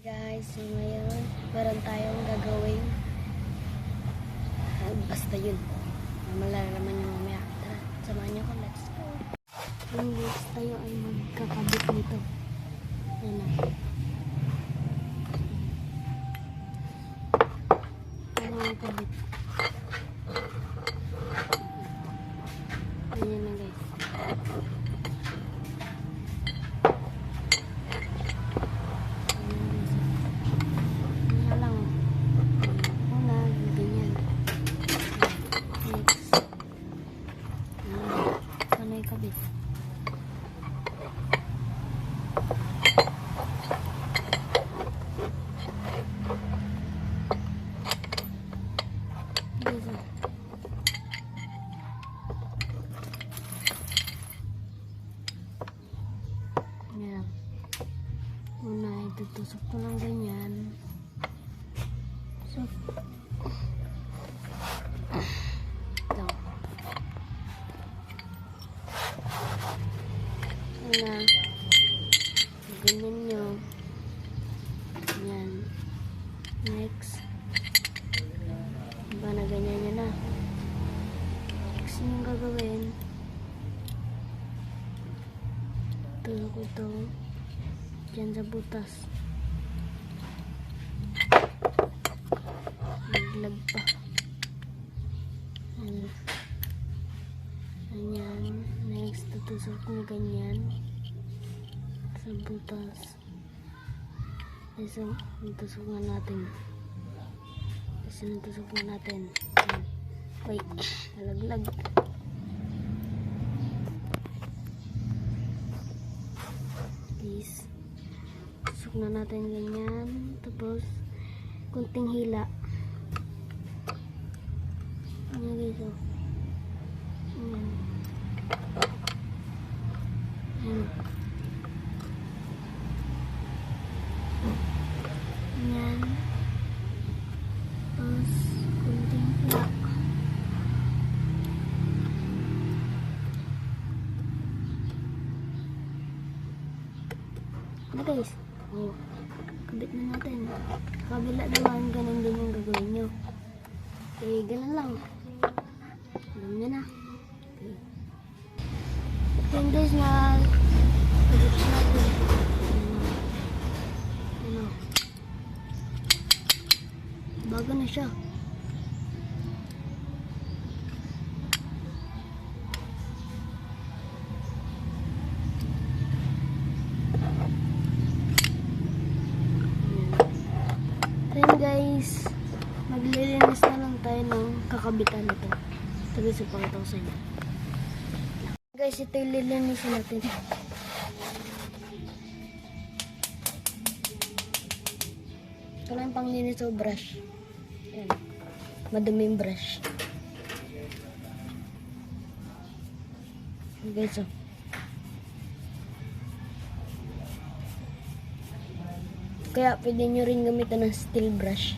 Guys, so ngayon meron tayong gagawin. Basta yun, malalaman nyo mamaya. Tara, samahan nyo ko, let's go. Yung guys, tayo ay magkakabit nito. Yan na. Ano ang kabit? Ayan na guys. Kabit. Yan. Una, itutusok ko lang ganyan. So, na ganyan nyo. Yan. Next. Diba na ganyan nyo na. Next yung gagawin. Tulog ko ito dyan sa butas. Naglag pa. Ayan. Next, tutusok ko ganyan sa butas. Isa, tutusok na natin. Isa, tutusok na natin. Wait, nalaglag. Please. Tusok na natin ganyan. Tapos, kunting hila. Ayan guys, oh. Ayan. Ayan. Ayan. Tapos, kunting hila. Ano guys? Oh, kabit na natin. Kabila naman, ganun din yung gagawin nyo. Okay, ganun lang. Alam nyo na. Okay. Then guys, na kabit natin. Ano? Bago na siya. Then guys, maglilinis na lang tayo ng kakabitan nito. Sabi sa pakita ko sa inyo. Guys, ito yung lilinisin natin. Ito lang yung panglinis o brush. Ayan. Madumi yung brush. Ayan guys, oh. Kaya pwede nyo rin gamitan ng steel brush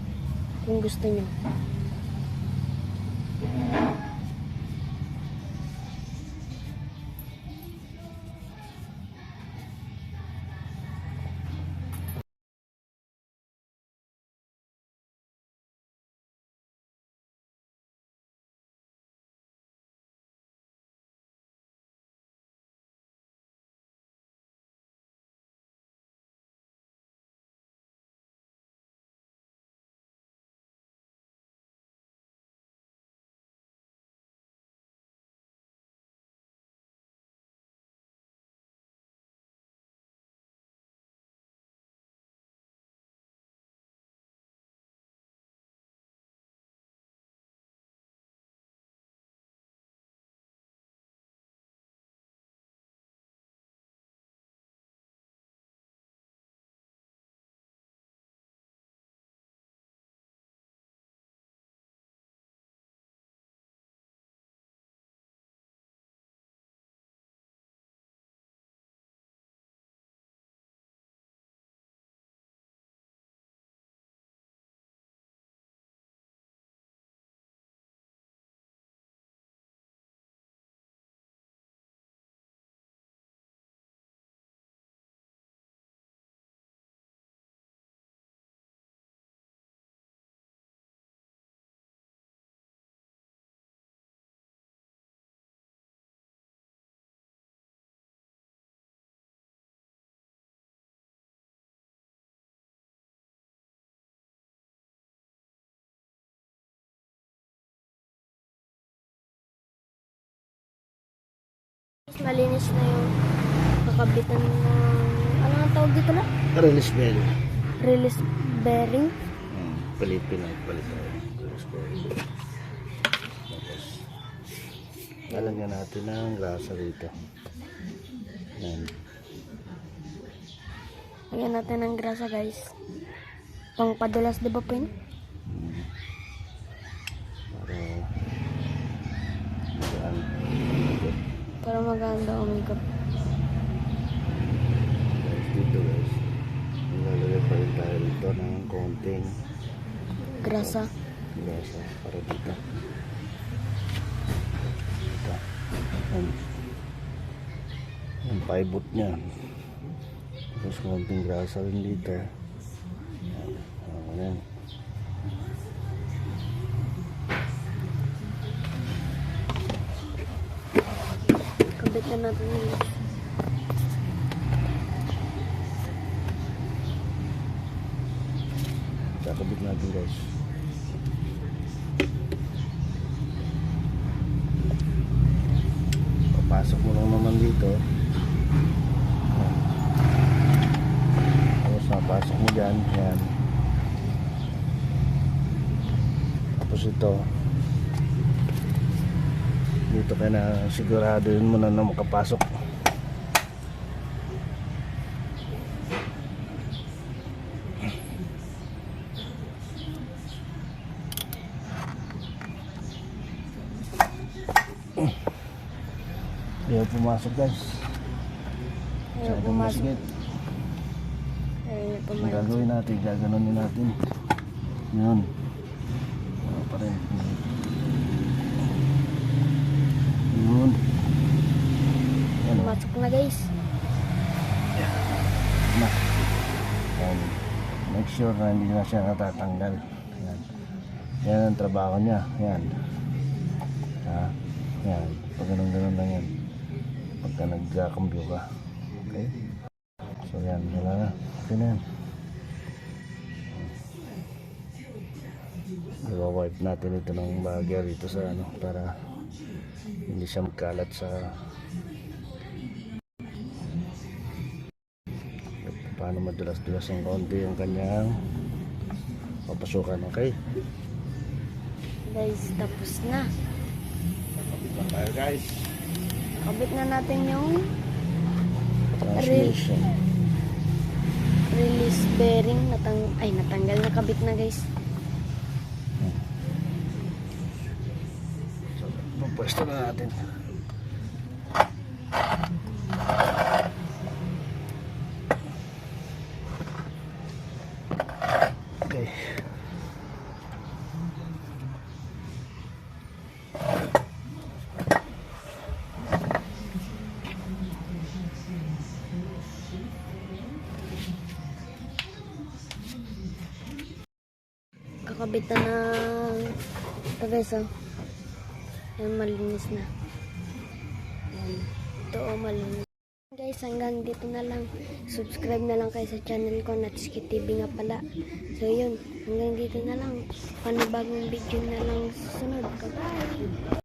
kung gusto nyo. Malinis na yung kakabitan ng... Ano ang tawag dito na? Release bell. Release bearing. Palit tayo. Release bell. Tapos, lalagyan natin ng grasa dito. Yan. Lagyan natin ng grasa guys. Pangpadulas, di ba po yun? Para magaan. Para maganda umikot. Guys, dito guys. Lalagyan pa rin tayo dito ng konting Grasa. grasa para dito. Ito. Yung paibot niya. Tapos konting grasa rin dito. Ayan. Kabit na natin yun. Kakabit natin guys. Papasok mo lang naman dito. Ayan. Tapos napasok mo dyan. Ayan. Tapos ito. Dito ka na siguraduhin mo na makapasok. Ayaw pumasok guys. Ayaw Masyadong pumasok. masakit. Ayaw Ang pumasok. gagawin natin, gaganunin natin. Yun. Wala pa rin. Yun. Yan o. Pumasok na guys. Na. Yan. Make sure na hindi na siya natatanggal. Yan. Yan ang trabaho niya. Yan. Ha? Yan. Pag ganun lang yan. Pagka nagkakambyo ka. Okay? So yan. Wala na. Okay na yan. I-wipe natin ito ng bagya dito sa ano para hindi siya magkalat sa paano madulas-dulas ng konti yung kanyang papasukan. Okay? Guys, tapos na. Tapos tayo guys. Kabit na natin yung Transmission. release bearing. Natanggal na, kabit na guys. So, pupwesto na natin. Okay. Kakabit na ng ito guys oh. Yan, malinis na. Yan. Ito oh, malinis. Guys, hanggang dito na lang. Subscribe na lang kayo sa channel ko, Natsuki TV nga pala. So yun, hanggang dito na lang. Panibagong video na lang susunod. Bye!